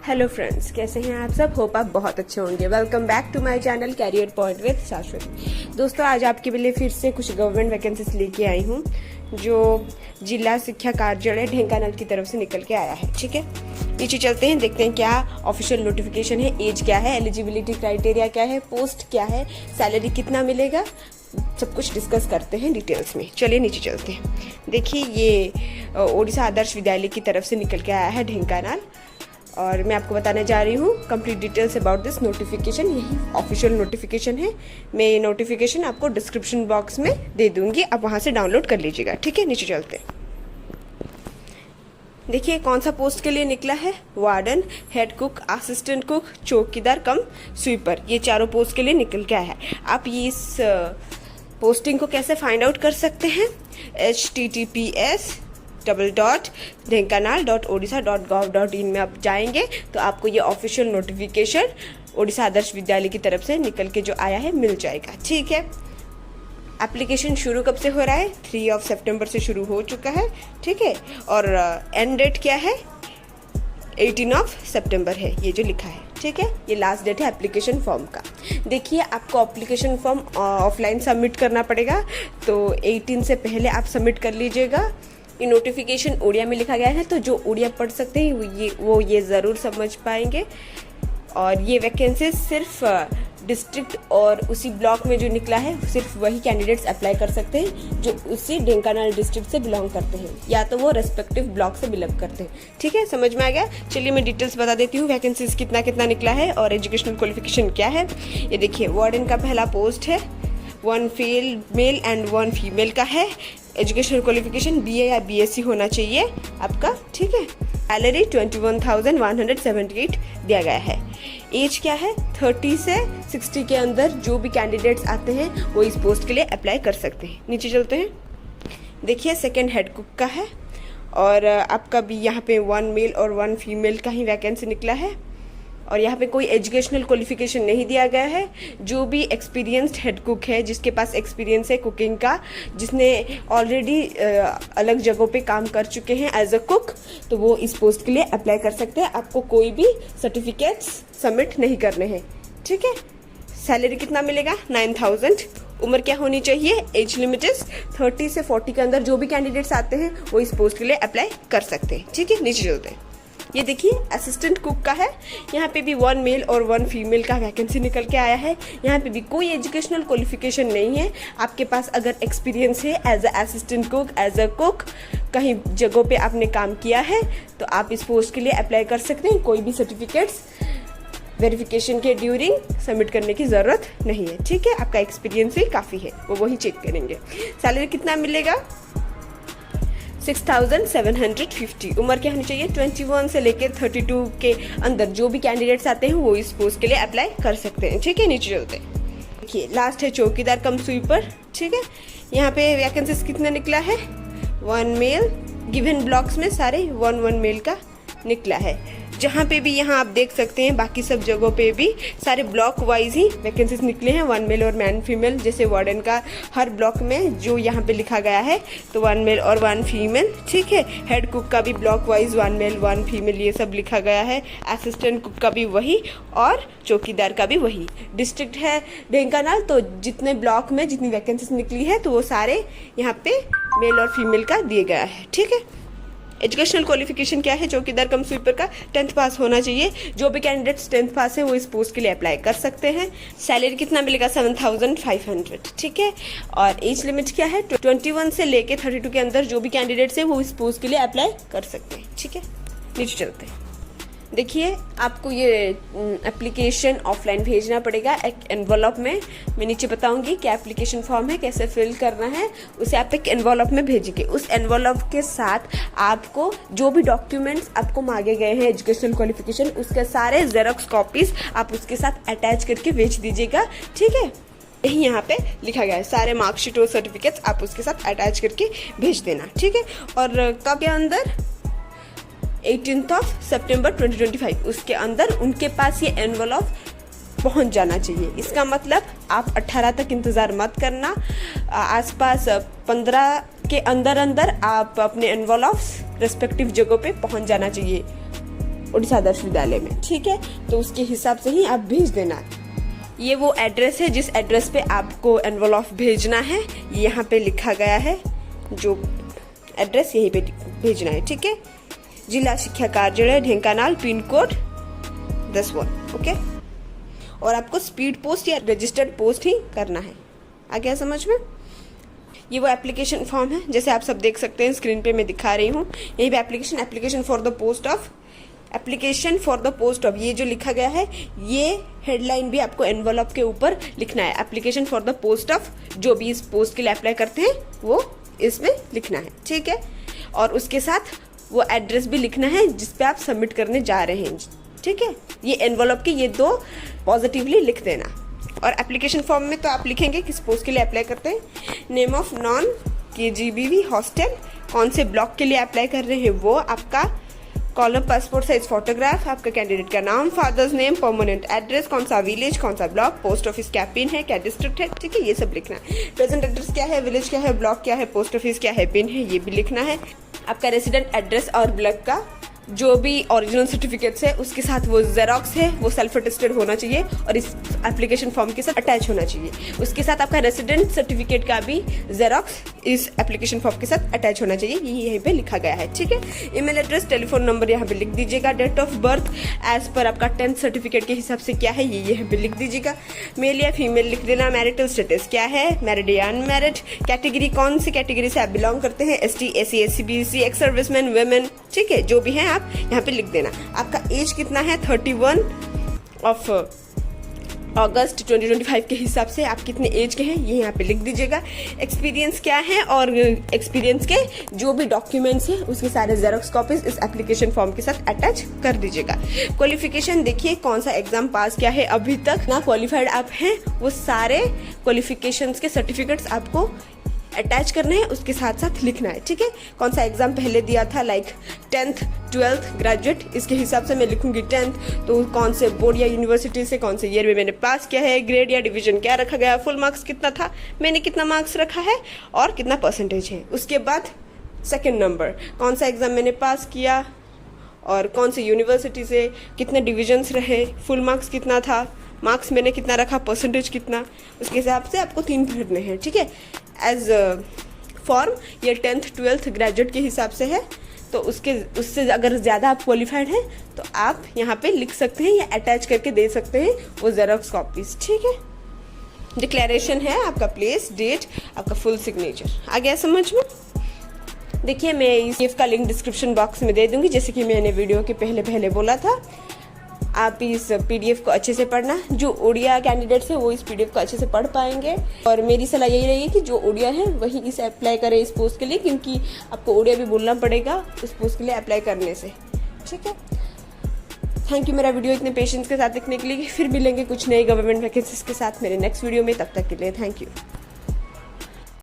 Hello friends, कैसे हैं आप सब। होप आप बहुत अच्छे होंगे। Welcome back to my channel career point with Shashwat. दोस्तों, आज आपके लिए फिर से कुछ गवर्नमेंट वैकेंसीज लेके आई हूँ जो जिला शिक्षा कार्यालय ढेंकानाल की तरफ से निकल के आया है। ठीक है, नीचे चलते हैं, देखते हैं क्या ऑफिशियल नोटिफिकेशन है, एज क्या है, एलिजिबिलिटी क्राइटेरिया क्या है, पोस्ट क्या है, सैलरी कितना मिलेगा, सब कुछ डिस्कस करते हैं डिटेल्स में। चलिए नीचे चलते हैं। देखिए, ये ओडिशा आदर्श विद्यालय की तरफ से निकल के आया है ढेंकानाल, और मैं आपको बताने जा रही हूँ complete details about this notification. यही ऑफिशियल नोटिफिकेशन है। मैं ये नोटिफिकेशन आपको डिस्क्रिप्शन बॉक्स में दे दूंगी, आप वहाँ से डाउनलोड कर लीजिएगा। ठीक है, नीचे चलते हैं। देखिए कौन सा पोस्ट के लिए निकला है। Warden, head cook, assistant cook, चौकीदार कम स्वीपर, ये चारों पोस्ट के लिए निकल के आया है। आप ये इस पोस्टिंग को कैसे फाइंड आउट कर सकते हैं। https://dhenkanal.odisha.gov.in में आप जाएंगे तो आपको ये ऑफिशियल नोटिफिकेशन ओडिशा आदर्श विद्यालय की तरफ से निकल के जो आया है मिल जाएगा। ठीक है, एप्लीकेशन शुरू कब से हो रहा है। 3 सितंबर से शुरू हो चुका है। ठीक है, और एंड डेट क्या है, 18 सितंबर है, ये जो लिखा है। ठीक है, ये लास्ट डेट है एप्लीकेशन फॉर्म का। देखिए, आपको एप्लीकेशन फॉर्म ऑफलाइन सबमिट करना पड़ेगा, तो 18 से पहले आप सबमिट कर लीजिएगा। ये नोटिफिकेशन उड़िया में लिखा गया है, तो जो उड़िया पढ़ सकते हैं वो ये ज़रूर समझ पाएंगे। और ये वैकेंसी सिर्फ डिस्ट्रिक्ट और उसी ब्लॉक में जो निकला है सिर्फ वही कैंडिडेट्स अप्लाई कर सकते हैं जो उसी ढेंकानाल डिस्ट्रिक्ट से बिलोंग करते हैं, या तो वो रेस्पेक्टिव ब्लॉक से बिलोंग करते हैं। ठीक है, समझ में आ गया। चलिए मैं डिटेल्स बता देती हूँ, वैकेंसीज कितना कितना निकला है और एजुकेशनल क्वालिफिकेशन क्या है। ये देखिए, वार्डन का पहला पोस्ट है, 1 मेल एंड 1 फीमेल का है। एजुकेशनल क्वालिफिकेशन BA या BSc होना चाहिए आपका। ठीक है, सैलरी 21,178 दिया गया है। एज क्या है, 30 से 60 के अंदर जो भी कैंडिडेट्स आते हैं वो इस पोस्ट के लिए अप्लाई कर सकते हैं। नीचे चलते हैं। देखिए, सेकंड हेड कुक का है, और आपका भी यहाँ पे 1 मेल और 1 फीमेल का ही वैकेंसी निकला है। और यहाँ पे कोई एजुकेशनल क्वालिफिकेशन नहीं दिया गया है। जो भी एक्सपीरियंस्ड हेड कुक है, जिसके पास एक्सपीरियंस है कुकिंग का, जिसने ऑलरेडी अलग जगहों पे काम कर चुके हैं एज अ कुक, तो वो इस पोस्ट के लिए अप्लाई कर सकते हैं। आपको कोई भी सर्टिफिकेट्स सबमिट नहीं करने हैं। ठीक है, सैलरी कितना मिलेगा, 9,000। उम्र क्या होनी चाहिए, एज लिमिट इज 30 से 40 के अंदर जो भी कैंडिडेट्स आते हैं वो इस पोस्ट के लिए अप्लाई कर सकते हैं। ठीक है, नीचे चलते हैं। ये देखिए, असिस्टेंट कुक का है। यहाँ पे भी 1 मेल और 1 फीमेल का वैकेंसी निकल के आया है। यहाँ पे भी कोई एजुकेशनल क्वालिफिकेशन नहीं है। आपके पास अगर एक्सपीरियंस है as a assistant cook, as a cook, कहीं जगहों पे आपने काम किया है, तो आप इस पोस्ट के लिए अप्लाई कर सकते हैं। कोई भी सर्टिफिकेट्स वेरिफिकेशन के ड्यूरिंग सबमिट करने की ज़रूरत नहीं है। ठीक है, आपका एक्सपीरियंस ही काफ़ी है, वो वही चेक करेंगे। सैलरी कितना मिलेगा, 6,750। उम्र क्या होनी चाहिए, 21 से लेकर 32 के अंदर जो भी कैंडिडेट्स आते हैं वो इस पोस्ट के लिए अप्लाई कर सकते हैं। ठीक है, नीचे चलते हैं। देखिए, लास्ट है चौकीदार कम स्वीपर। ठीक है, यहाँ पे वैकेंसीज कितना निकला है, 1 मेल, गिवन ब्लॉक्स में सारे 1 मेल का निकला है। जहाँ पे भी यहाँ आप देख सकते हैं, बाकी सब जगहों पे भी सारे ब्लॉक वाइज ही वैकेंसीज निकले हैं, 1 मेल और 1 फीमेल। जैसे वार्डन का हर ब्लॉक में जो यहाँ पे लिखा गया है तो 1 मेल और 1 फीमेल। ठीक है, हेड कुक का भी ब्लॉक वाइज 1 मेल 1 फीमेल ये सब लिखा गया है। असिस्टेंट कुक का भी वही, और चौकीदार का भी वही। डिस्ट्रिक्ट है ढेंकानाल, तो जितने ब्लॉक में जितनी वैकेंसीज निकली है तो वो सारे यहाँ पे मेल और फीमेल का दिए गया है। ठीक है, एजुकेशनल क्वालिफिकेशन क्या है, चौकीदार कम स्वीपर का 10th पास होना चाहिए। जो भी कैंडिडेट्स 10th पास है वो इस पोस्ट के लिए अप्लाई कर सकते हैं। सैलरी कितना मिलेगा, 7,500। ठीक है, और एज लिमिट क्या है, 21 से लेके 32 के अंदर जो भी कैंडिडेट्स है वो इस पोस्ट के लिए अप्लाई कर सकते हैं। ठीक है, नीचे चलते हैं। देखिए, आपको ये एप्लीकेशन ऑफलाइन भेजना पड़ेगा एक एनवलप में। मैं नीचे बताऊंगी क्या एप्लीकेशन फॉर्म है, कैसे फिल करना है, उसे आप एक एनवलप में भेजेंगे। उस एनवलप के साथ आपको जो भी डॉक्यूमेंट्स आपको मांगे गए हैं एजुकेशनल क्वालिफिकेशन, उसके सारे जेरॉक्स कॉपीज आप उसके साथ अटैच करके भेज दीजिएगा। ठीक है, यही यहाँ पे लिखा गया है, सारे मार्कशीट और सर्टिफिकेट्स आप उसके साथ अटैच करके भेज देना। ठीक है, और कब के अंदर, 18 सितंबर 2025, उसके अंदर उनके पास ये एनवलप पहुंच जाना चाहिए। इसका मतलब आप 18 तक इंतज़ार मत करना, आसपास 15 के अंदर अंदर आप अपने एनवलप्स रेस्पेक्टिव जगहों पे पहुंच जाना चाहिए। ओडिशा आदर्श विद्यालय में, ठीक है। तो उसके हिसाब से ही आप भेज देना। ये वो एड्रेस है जिस एड्रेस पे आपको एनवलप भेजना है, यहाँ पे लिखा गया है, जो एड्रेस यहीं पे भेजना है, ठीक है। जिला शिक्षा कार्यालय ढेंकानाल, पिन कोड 10-1, ओके। और आपको स्पीड पोस्ट या रजिस्टर्ड पोस्ट ही करना है। आ गया समझ में? ये वो एप्लीकेशन फॉर्म है, जैसे आप सब देख सकते हैं स्क्रीन पे मैं दिखा रही हूँ। यही पे application for the post of, ये जो लिखा गया है, ये हेडलाइन भी आपको एनवलप के ऊपर लिखना है। Application for the post of, जो भी इस पोस्ट के लिए अप्लाई करते हैं वो इसमें लिखना है, ठीक है। और उसके साथ वो एड्रेस भी लिखना है जिस पे आप सबमिट करने जा रहे हैं, ठीक है। ये एनवलप के ये 2 पॉजिटिवली लिख देना। और एप्लीकेशन फॉर्म में तो आप लिखेंगे किस पोस्ट के लिए अप्लाई करते हैं, name of non KGBV hostel, कौन से ब्लॉक के लिए अप्लाई कर रहे हैं वो, आपका कॉलम पासपोर्ट साइज फोटोग्राफ, आपका कैंडिडेट का नाम, फादर्स नेम, परमानेंट एड्रेस, कौन सा विलेज, कौन सा ब्लॉक, पोस्ट ऑफिस क्या पिन है, क्या डिस्ट्रिक्ट है, ठीक है, ये सब लिखना है। प्रेजेंट एड्रेस क्या है, विलेज क्या है, ब्लॉक क्या है, पोस्ट ऑफिस क्या है, पिन है, ये भी लिखना है। आपका रेसिडेंट एड्रेस और ब्लॉक का जो भी ओरिजिनल सर्टिफिकेट्स है उसके साथ वो जेरोक्स है, वो सेल्फ अटेस्टेड होना चाहिए और इस एप्लीकेशन फॉर्म के साथ अटैच होना चाहिए। उसके साथ आपका रेसिडेंट सर्टिफिकेट का भी जेरोक्स इस एप्लीकेशन फॉर्म के साथ अटैच होना चाहिए, ये यहीं पे लिखा गया है, ठीक है। ईमेल एड्रेस, टेलीफोन नंबर यहाँ पे लिख दीजिएगा। Date of birth as per आपका 10th सर्टिफिकेट के हिसाब से क्या है ये यहाँ पे लिख दीजिएगा। मेल या फीमेल लिख देना। मैरिटल स्टेटस क्या है, मैरिड या अनमैरिड, कैटेगरी कौन सी कैटेगरी से आप बिलोंग करते हैं, ST SC SC BC, ex serviceman, women, ठीक है, जो भी है आप यहाँ पे लिख देना। आपका एज कितना है, 31 ऑफ अगस्त 2025 के हिसाब से आप कितने एज के हैं ये यहाँ पे लिख दीजिएगा। एक्सपीरियंस क्या है और एक्सपीरियंस के जो भी डॉक्यूमेंट्स हैं उसके सारे जेरोक्स कॉपीज इस एप्लीकेशन फॉर्म के साथ अटैच कर दीजिएगा। क्वालिफिकेशन देखिए, कौन सा एग्जाम पास किया है, अभी तक ना क्वालिफाइड आप हैं वो सारे क्वालिफिकेशंस के सर्टिफिकेट्स आपको अटैच करना है, उसके साथ साथ लिखना है, ठीक है। कौन सा एग्जाम पहले दिया था, लाइक 10th 12th ग्रेजुएट, इसके हिसाब से मैं लिखूंगी 10th, तो कौन से बोर्ड या यूनिवर्सिटी से कौन से ईयर में मैंने पास किया है, ग्रेड या डिवीजन क्या रखा गया, फुल मार्क्स कितना था, मैंने कितना मार्क्स रखा है और कितना परसेंटेज है। उसके बाद सेकेंड नंबर, कौन सा एग्जाम मैंने पास किया और कौन से यूनिवर्सिटी से, कितने डिविजन्स रहे, फुल मार्क्स कितना था, मार्क्स मैंने कितना रखा, परसेंटेज कितना, उसके हिसाब से आपको 3 भरने हैं, ठीक है। एज फॉर्म ये 10th 12th ग्रेजुएट के हिसाब से है, तो उससे अगर ज़्यादा आप क्वालिफाइड हैं तो आप यहाँ पे लिख सकते हैं या अटैच करके दे सकते हैं वो जेरोक्स कॉपीज, ठीक है। डिक्लेरेशन है आपका प्लेस, डेट, आपका फुल सिग्नेचर। आ गया समझ में? देखिए मैं इस PDF का लिंक डिस्क्रिप्शन बॉक्स में दे दूंगी, जैसे कि मैंने वीडियो के पहले बोला था। आप इस PDF को अच्छे से पढ़ना। जो ओडिया कैंडिडेट्स है वो इस PDF को अच्छे से पढ़ पाएंगे, और मेरी सलाह यही रहेगी कि जो ओडिया है वही इसे अप्लाई करें इस पोस्ट के लिए, क्योंकि आपको ओडिया भी बोलना पड़ेगा उस पोस्ट के लिए अप्लाई करने से, ठीक है। थैंक यू मेरा वीडियो इतने पेशेंस के साथ देखने के लिए। फिर मिलेंगे कुछ नई गवर्नमेंट वैकेंसीज के साथ मेरे नेक्स्ट वीडियो में, तब तक के लिए थैंक यू।